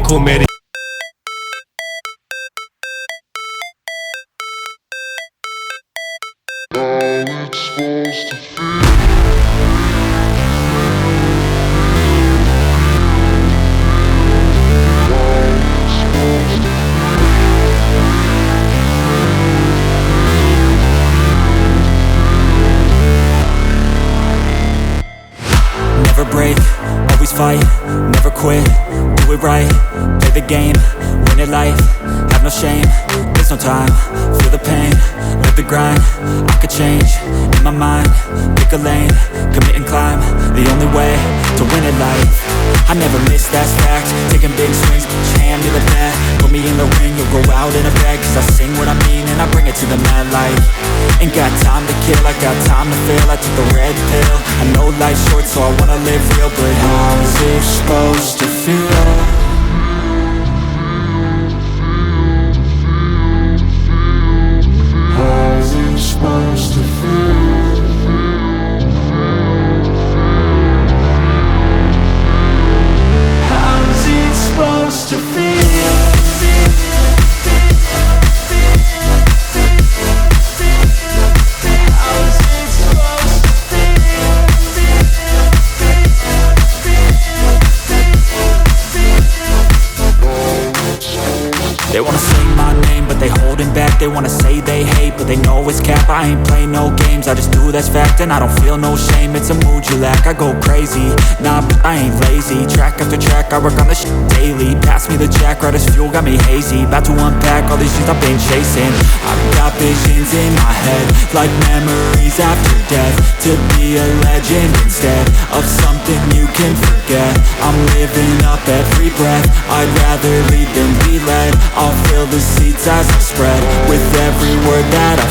देखो मेरी Never break, always fight, never quit, do it right, play the game, win it life, have no shame, there's no time, feel the pain, live the grind, I could change, in my mind, pick a lane, commit and climb, the only way to win it life, I never miss, that's fact, taking big swings, put your hand to the bat, put me in the ring, you'll go out in a bag, cause I sing what I mean and I bring it to the mad light, ain't got time to kill, I got time to feel, I took the red pill, I know life's short so I wanna live real, but how's it supposed to feel? How's it supposed to feel? How's it supposed to feel? They wanna say my name, but they holding back. They wanna say they hate, but they know it's cap. I ain't play no games, I just do that's fact. And I don't feel no shame, it's a mood you lack. I go crazy, nah, but I ain't lazy. Track after track, I work on this shit daily. Pass me the jack, right as fuel, got me hazy. About to unpack all these things I've been chasing. I've got visions in my head, like memories after death. To be a legend instead of something you can forget. I'm living up every breath, I'd rather lead than be led. I'll fill the seats as I spread with every word that I